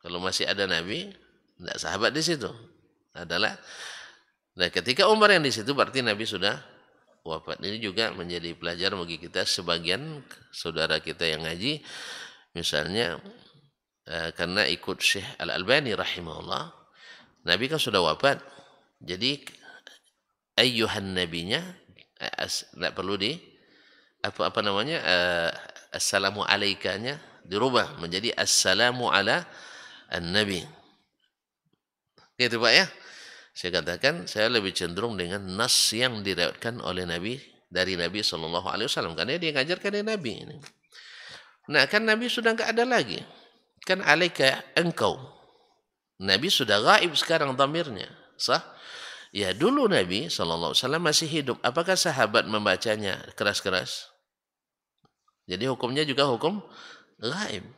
kalau masih ada Nabi, tidak sahabat di situ. Adalah, nah ketika Umar yang di situ berarti Nabi sudah wafat. Ini juga menjadi pelajaran bagi kita, sebagian saudara kita yang ngaji, misalnya karena ikut Syekh Al-Albani rahimahullah, Nabi kan sudah wafat. Jadi ayyuhan nabinya tidak perlu di apa namanya assalamu alaikanya dirubah menjadi assalamu ala an-nabi. Gitu Pak ya. Saya katakan saya lebih cenderung dengan nas yang diriwayatkan oleh Nabi dari Nabi SAW karena dia ngajarkan dari Nabi ini. Nah kan Nabi sudah enggak ada lagi. Kan alaika engkau. Nabi sudah gaib sekarang dhamirnya. Sah? Ya dulu Nabi SAW masih hidup. Apakah sahabat membacanya keras-keras? Jadi hukumnya juga hukum gaib.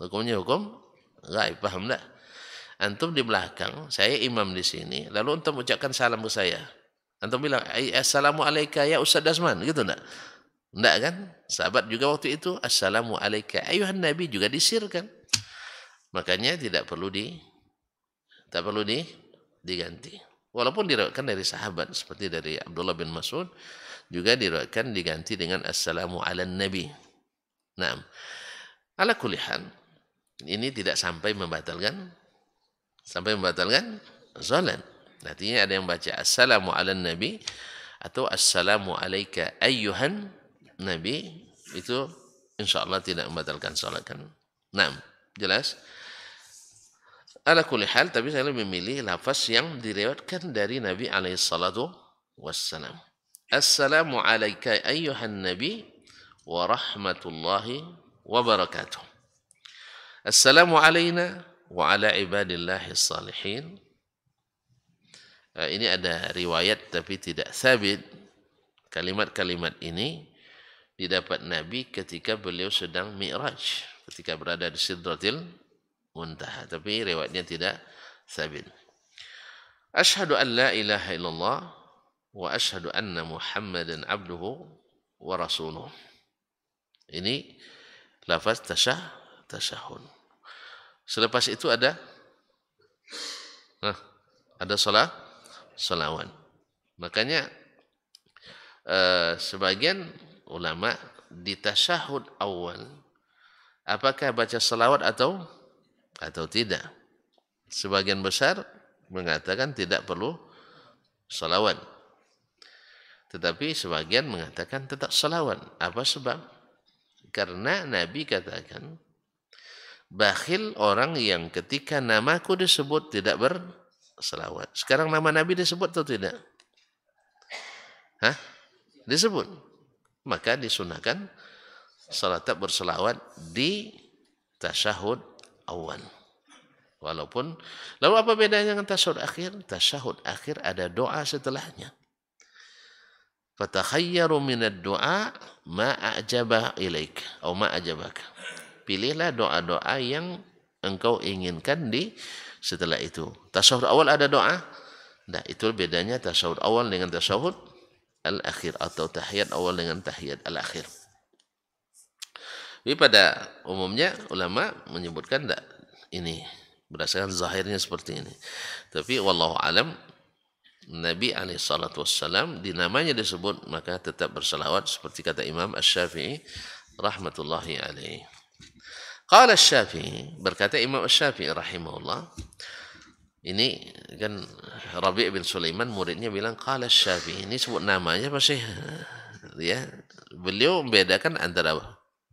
Hukumnya hukum gaib. Paham tak? Antum di belakang, saya imam di sini, lalu antum ucapkan salam ke saya. Antum bilang, assalamu alayka ya Ustaz Dasman, gitu enggak? Enggak kan? Sahabat juga waktu itu, assalamu alayka ayuhan nabi juga disirkan. Makanya tidak perlu diganti. Walaupun diriwayatkan dari sahabat seperti dari Abdullah bin Mas'ud juga diriwayatkan diganti dengan assalamu ala nabi. Nah, ala kulli hal ini tidak sampai membatalkan salat. Artinya ada yang baca assalamu ala nabi atau assalamu alayka ayyuhan nabi, itu insyaallah tidak membatalkan salat kan. Nah, jelas? Ala kulli hal, tapi saya lebih memilih lafaz yang diriwayatkan dari Nabi alaihi salatu wassalam. Assalamu alayka ayyuhan nabi wa rahmatullahi wa barakatuh. Assalamu alayna wa ala ibadillahi salihin. Ini ada riwayat tapi tidak sabit. Kalimat-kalimat ini didapat Nabi ketika beliau sedang mi'raj, ketika berada di Sidratil Muntaha, tapi riwayatnya tidak sabit. Asyhadu an la ilaha illallah wa asyhadu anna Muhammadan abduhu wa rasuluh. Ini lafaz tasyahud. Selepas itu ada salawat. Makanya sebagian ulama di tasyahud awal apakah baca salawat atau tidak. Sebagian besar mengatakan tidak perlu salawat. Tetapi sebagian mengatakan tetap salawat. Apa sebab? Karena Nabi katakan, bakhil orang yang ketika namaku disebut tidak berselawat. Sekarang nama Nabi disebut atau tidak? Disebut. Maka disunahkan salat berselawat di tasyahud awal. Walaupun, lalu apa bedanya dengan tasyahud akhir? Tasyahud akhir ada doa setelahnya. Fatakhayyaru minad du'a ma a'jaba ilaik atau ma a'jabaka. Pilihlah doa-doa yang engkau inginkan di setelah itu. Tasyahud awal ada doa. Nah, itu bedanya tasyahud awal dengan tasyahud al-akhir atau tahiyat awal dengan tahiyat al-akhir. Jadi pada umumnya ulama menyebutkan tak ini berdasarkan zahirnya seperti ini. Tapi wallahu alam, Nabi SAW di namanya disebut maka tetap bersalawat seperti kata Imam Asy-Syafi'i rahmatullahi alaihi. Qala Asy-Syafi'i, berkata Imam Asy-Syafi'i rahimahullah, ini kan Rabi' bin Sulaiman muridnya bilang qala Asy-Syafi'i, ini sebut namanya masih ya Beliau membedakan antara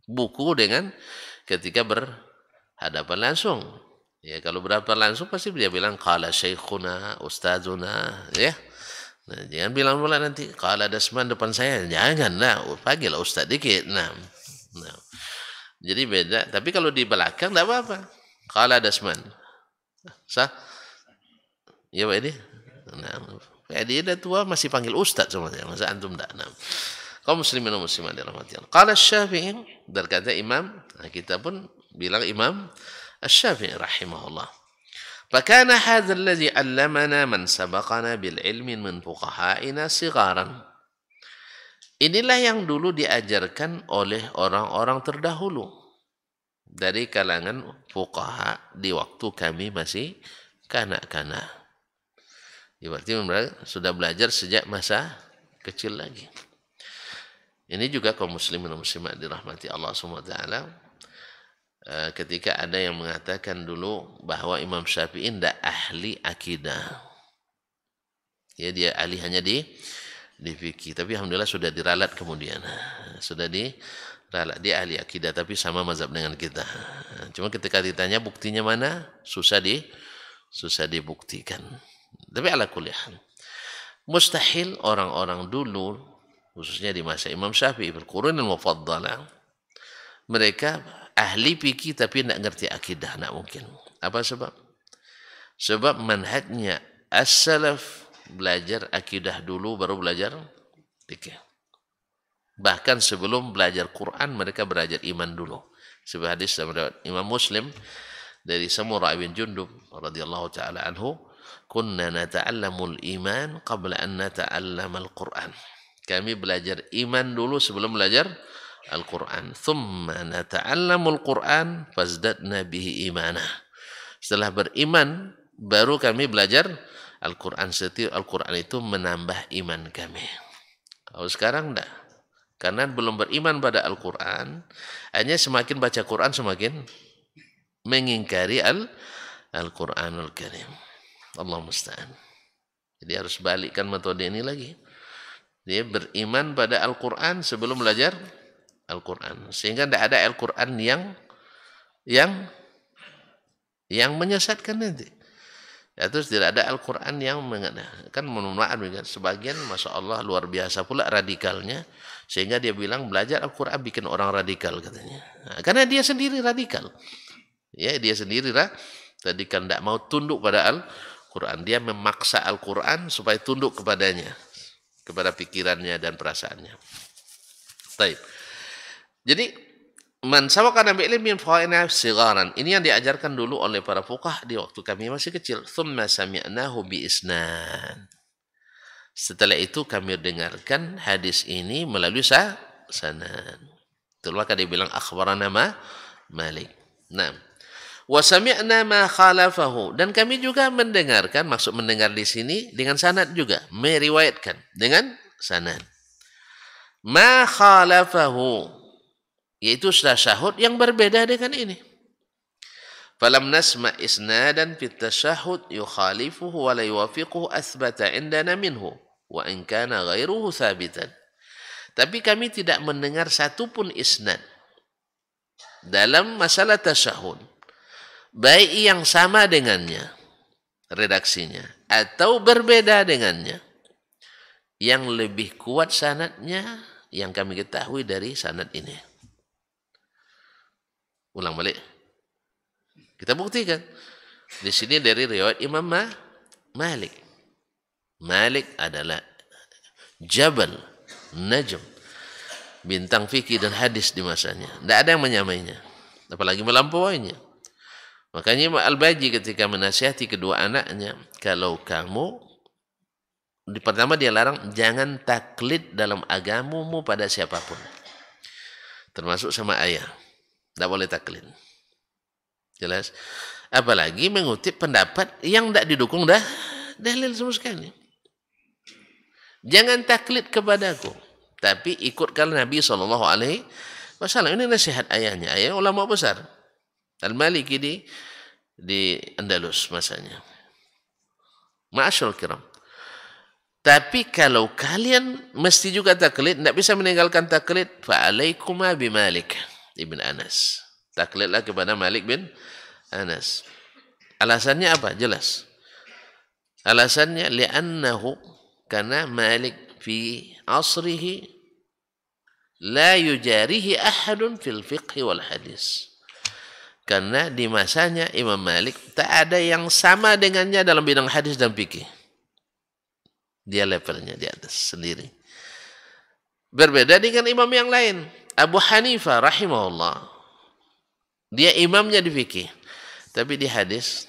buku dengan ketika berhadapan langsung. Ya, kalau berhadapan langsung pasti dia bilang qala syekhuna, ustazuna, ya. Nah, jangan bilang pula nanti qala Dasman depan saya, janganlah, panggil ustaz dikit. Nah. Jadi beda, tapi kalau di belakang enggak apa-apa. Qala Dasman. Sah? Ya Pak Edi? Nah, Pak Edi udah tua masih panggil ustaz semuanya, masa antum enggak? Nah. Kaum muslimin dan muslimat dirahmati Allah. Qala Asy-Syafi'i, berkata Imam, nah kita pun bilang Imam Asy-Syafi'i rahimahullah. Fakana hadzal ladzi 'allamana man sabaqana bil ilmi min fuqaha'ina sigharan. Inilah yang dulu diajarkan oleh orang-orang terdahulu dari kalangan fuqaha di waktu kami masih kanak-kanak. Berarti sudah belajar sejak masa kecil lagi. Ini juga kaum muslimin dan muslimat dirahmati Allah Subhanahu wa taala. Ketika ada yang mengatakan dulu bahwa Imam Syafi'i tidak ahli akidah. Ya, dia ahli hanya di fikih, tapi alhamdulillah sudah diralat kemudian. Sudah diralat dia ahli akidah tapi sama mazhab dengan kita. Cuma ketika ditanya buktinya mana, susah dibuktikan. Tapi ala kulli hal. Mustahil orang-orang dulu khususnya di masa Imam Syafi'i bil-Qurun al-Mufaddalah, mereka ahli fikih tapi tidak ngerti akidah, tidak mungkin. Apa sebab? Sebab manhajnya as-salaf belajar akidah dulu baru belajar fikih. Bahkan sebelum belajar Quran mereka belajar iman dulu. Sebuah hadis dari Imam Muslim dari Samurah bin Jundub radhiyallahu taala anhu, "Kunna nata'allamul iman qabla an nata'allamal Qur'an." Kami belajar iman dulu sebelum belajar Al-Quran. Thumma nata'allamul Quran fazdadna bihi imanah. Setelah beriman, baru kami belajar Al-Quran. Setiap Al-Quran itu menambah iman kami. Kalau sekarang enggak. Karena belum beriman pada Al-Quran, hanya semakin baca Quran semakin mengingkari Al-Quranul Karim. Allah musta'an. Jadi harus balikkan metode ini lagi. Dia beriman pada Al-Quran sebelum belajar Al-Quran. Sehingga tidak ada Al-Quran yang menyesatkan nanti. Ya, terus tidak ada Al-Quran yang kan mohon sebagian Masya Allah luar biasa pula radikalnya. Sehingga dia bilang belajar Al-Quran bikin orang radikal katanya. Nah, karena dia sendiri radikal. Ya, dia sendiri radikal, tidak mau tunduk pada Al-Quran. Dia memaksa Al-Quran supaya tunduk kepadanya, kepada pikirannya dan perasaannya. Baik. Jadi man sabaqana bi ilmin fa'ina sigharan. Ini yang diajarkan dulu oleh para fuqaha di waktu kami masih kecil. Tsumma sami'nahu bi isnan. Setelah itu kami dengarkan hadis ini melalui sanad. Itulah dia bilang akhbarana Malik. Nah, wa sami'na ma khalafahu, dan kami juga mendengarkan, maksud mendengar di sini dengan sanad juga, meriwayatkan dengan sanad. Ma khalafahu, yaitu tasyahud yang berbeda dengan ini. Falam nasma isnadan fit tasyahud yukhalifuhu wa la yuwafiquhu athbata indana minhu wa in kana ghairuhu thabitan. Tapi kami tidak mendengar satupun isnad dalam masalah tasyahud, baik yang sama dengannya redaksinya atau berbeda dengannya, yang lebih kuat sanadnya yang kami ketahui dari sanad ini. Ulang balik. Kita buktikan. Di sini dari riwayat Imam Malik. Malik adalah Jabal, Najm, bintang fikih dan hadis di masanya. Tidak ada yang menyamainya, apalagi melampauinya. Makanya Imam Al-Baji ketika menasihati kedua anaknya, kalau kamu, pertama dia larang jangan taklid dalam agamamu pada siapapun, termasuk sama ayah. Tidak boleh taklid. Jelas? Apalagi mengutip pendapat yang tidak didukung dalil sama sekali. Jangan taklid kepadaku, tapi ikutkan Nabi SAW. Ini nasihat ayahnya, ayah ulama besar Al-Maliki di Andalus masanya. Ma'asyul kiram. Tapi kalau kalian mesti juga taklid, tidak bisa meninggalkan taklid, fa'alaikuma bimalik ibn Anas. Taklidlah kepada Malik bin Anas. Alasannya apa? Jelas. Alasannya li'annahu, karena Malik fi asrihi la yujarihi ahadun fil fiqh wal hadis. Karena di masanya Imam Malik tak ada yang sama dengannya dalam bidang hadis dan fikih. Dia levelnya di atas sendiri. Berbeda dengan imam yang lain. Abu Hanifah rahimahullah. Dia imamnya di fikih. Tapi di hadis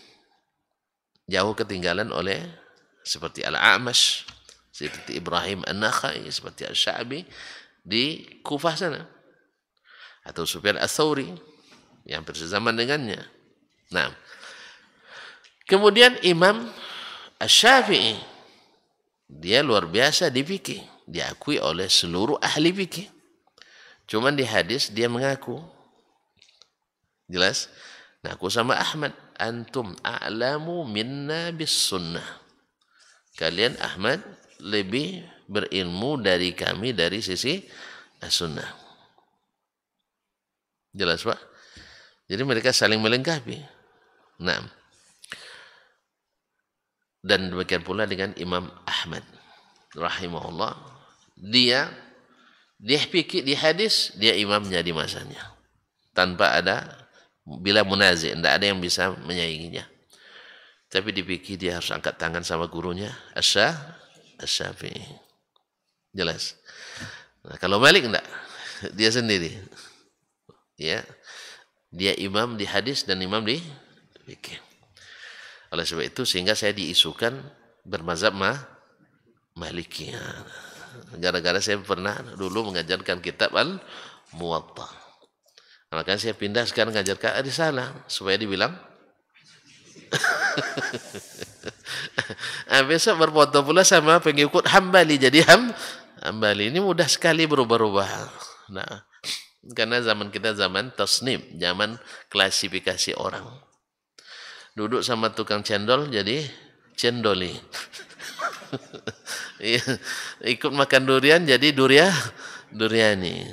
jauh ketinggalan oleh seperti Al-A'mash, seperti Ibrahim An-Nakhai, seperti Al-Sya'bi di Kufah sana. Atau Sufyan Ats-Tsauri yang bersezaman dengannya. Nah, kemudian Imam Asy-Syafi'i, dia luar biasa di fikih, diakui oleh seluruh ahli fikih. Cuman di hadis dia mengaku, jelas, ngaku sama Ahmad, antum a'lamu minna bis sunnah. Kalian Ahmad lebih berilmu dari kami dari sisi as-sunnah. Jelas Pak? Jadi mereka saling melengkapi. Nah, dan demikian pula dengan Imam Ahmad rahimahullah, dia fikih di hadis, dia imamnya di masanya tanpa ada bila munazi, tidak ada yang bisa menyainginya. Tapi di fikih dia harus angkat tangan sama gurunya Asy-Syafi'i. Jelas. Nah, kalau Malik enggak, dia sendiri. Ya. Dia imam di hadis dan imam di fikih. Oleh sebab itu sehingga saya diisukan bermazhab Maliki. Gara-gara saya pernah dulu mengajarkan kitab Al-Muwatta. Makanya saya pindah sekarang mengajarkan Risalah supaya dibilang besok berfoto pula sama pengikut Hambali, jadi Hambali. Ini mudah sekali berubah-ubah. Nah, karena zaman kita zaman tasnif, zaman klasifikasi orang. Duduk sama tukang cendol jadi cendoli. Ikut makan durian jadi duriani.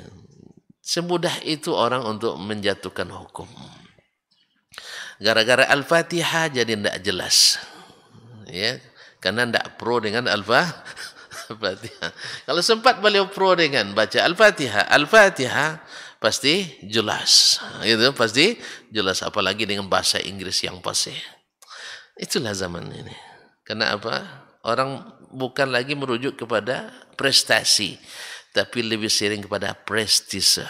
Semudah itu orang untuk menjatuhkan hukum. Gara-gara Al-Fatihah jadi tidak jelas. Ya, karena tidak pro dengan Al-Fatihah. Kalau sempat beliau pro dengan baca Al-Fatihah pasti jelas. Itu pasti jelas, apalagi dengan bahasa Inggris yang fasih. Itulah zaman ini. Karena apa? Orang bukan lagi merujuk kepada prestasi, tapi lebih sering kepada prestise.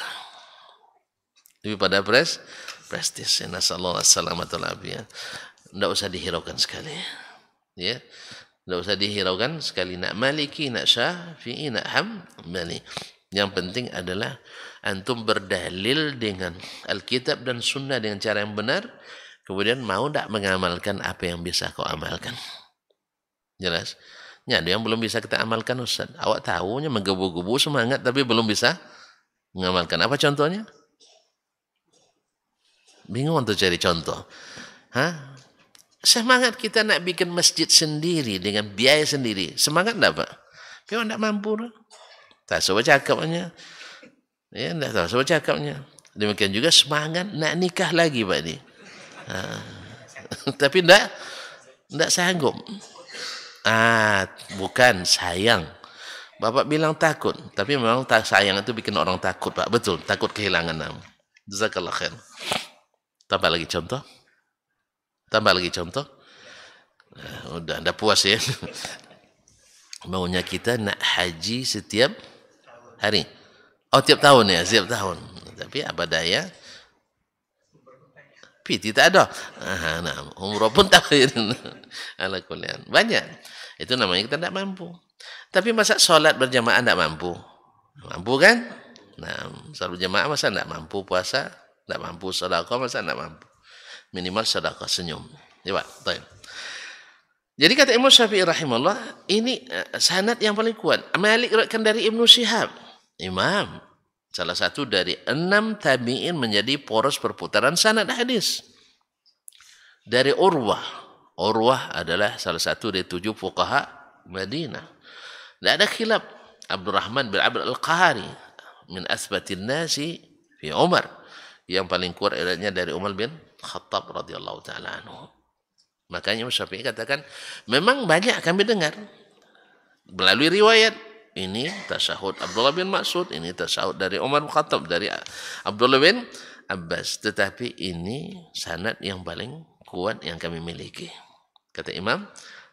Lebih pada prestise. Nasallahu alaihi wasallam. Tidak usah dihiraukan sekali. Ya. Tidak usah dihiraukan sekali. Nak Maliki, nak Syafi'i, nak Hambali. Yang penting adalah antum berdalil dengan Alkitab dan Sunnah dengan cara yang benar, kemudian mau tak mengamalkan apa yang bisa kau amalkan. Jelas? Ya, ada yang belum bisa kita amalkan Ustaz. Awak tahunya menggebu-gebu semangat tapi belum bisa mengamalkan. Apa contohnya? Bingung untuk cari contoh. Hah? Semangat kita nak bikin masjid sendiri dengan biaya sendiri. Semangat enggak Pak? Tapi orang tak mampu. Tak sebab cakapnya. Ya, tidak tahu sebab cakapnya. Demikian juga semangat nak nikah lagi Pak ni. Tapi tidak sanggup. Bukan sayang. Bapak bilang takut, tapi memang sayang itu bikin orang takut Pak. Betul, takut kehilangan nama. Jazakallah khair. Tambah lagi contoh. Udah anda puas ya. Maunya kita nak haji setiap hari. Oh, tiap tahun ya, setiap tahun. Tapi apa daya? Piti tak ada. Nah, umroh pun tak ada. Ala kuliah. Banyak. Itu namanya kita tidak mampu. Tapi masa sholat berjamaah tidak mampu? Mampu kan? Nah, sholat berjamaah masa tidak mampu? Puasa tidak mampu? Sedekah masa tidak mampu? Minimal sedekah senyum. Ya Pak. Baik. Jadi kata Imam Syafi'i rahimahullah, ini sanad yang paling kuat. Malik riwayatkan dari Ibnu Syihab. Imam, salah satu dari 6 tabi'in menjadi poros perputaran sanad hadis. Dari Urwah. Urwah adalah salah satu dari 7 fuqaha Madinah. Tidak ada khilaf. Abdurrahman bin Abd al-Qahari min asbatin nasi fi Umar, yang paling kuat riwayatnya dari Umar bin Khattab radhiyallahu taala anhu. Makanya Imam Syafi'i katakan, memang banyak kami dengar melalui riwayat ini tasyahud Abdullah bin Mas'ud, ini tasyahud dari Umar bin Khattab, dari Abdullah bin Abbas, tetapi ini sanad yang paling kuat yang kami miliki, kata Imam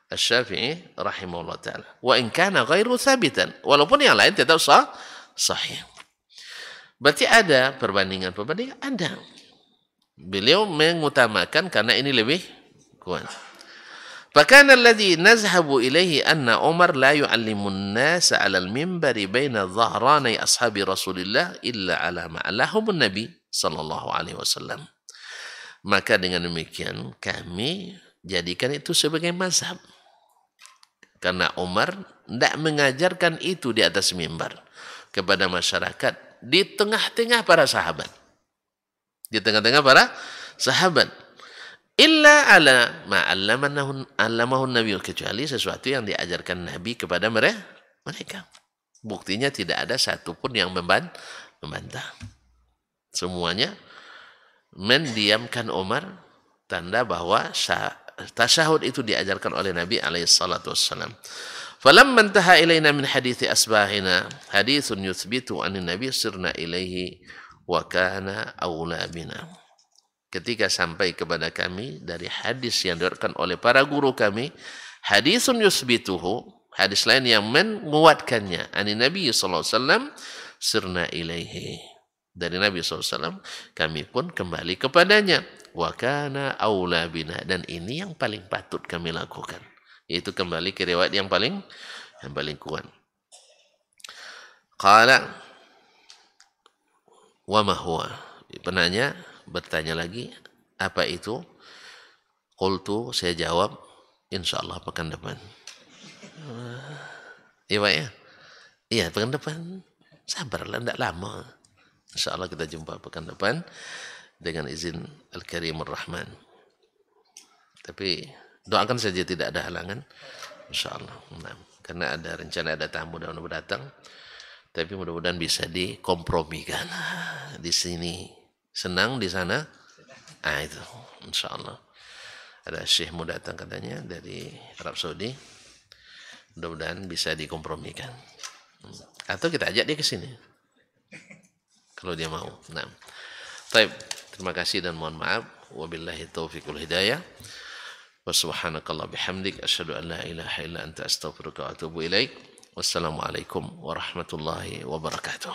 Asy-Syafi'i rahimahullah taala. Wa in kana ghairu tsabitan, walaupun yang lain tetap sahih. Berarti ada perbandingan ada. Beliau mengutamakan karena ini lebih kuat. Fakana alladhi nazhabu ilaihi anna Umar la yu'allimu an-nasa 'ala al-minbari baina dhahrani ashabi Rasulillah illa 'ala ma 'allahahu an-nabi sallallahu alaihi wasallam. Maka dengan demikian kami jadikan itu sebagai mazhab. Karena Umar tidak mengajarkan itu di atas mimbar kepada masyarakat di tengah-tengah para sahabat. Di tengah-tengah para sahabat. Illa ala ma'allamahu Nabi, kecuali sesuatu yang diajarkan Nabi kepada mereka. Buktinya tidak ada satupun yang membantah. Semuanya mendiamkan Umar, tanda bahwa tasyahud itu diajarkan oleh Nabi alaihi salatu wassalam. Falamma intaha ilaina min hadithi asbahina hadithun yuthbitu anin Nabi sirna ilaihi wa kana awla bina. Ketika sampai kepada kami dari hadis yang diriwayatkan oleh para guru kami, hadisun yusbituhu, hadis lain yang menguatkannya, ani Nabi sallallahu alaihi wasallam sirna ilaihi, dari Nabi sallallahu alaihi wasallam kami pun kembali kepadanya, wa kana aula bina, dan ini yang paling patut kami lakukan, yaitu kembali ke riwayat yang paling kuat. Qala wa ma huwa, penanya bertanya lagi, apa itu? Qultu, saya jawab, insyaallah pekan depan. Iya Pak ya? Iya, pekan depan. Sabarlah, tidak lama. Insyaallah kita jumpa pekan depan dengan izin Al-Karim Ar-Rahman. Tapi doakan saja tidak ada halangan, insyaallah. Nah, karena ada rencana, ada tamu dan datang. Tapi mudah-mudahan bisa dikompromikan. Di sini senang, di sana itu insyaallah. Ada syekh mau datang katanya dari Arab Saudi, mudah-mudahan bisa dikompromikan, atau kita ajak dia ke sini kalau dia mau. Nah, baik, terima kasih dan mohon maaf. Wabillahi taufiq wal hidayah. Wa subhanakallah bihamdik asyhadu an la ilaha illa anta astaghfiruka wa atubu ilaik. Wassalamualaikum warahmatullahi wabarakatuh.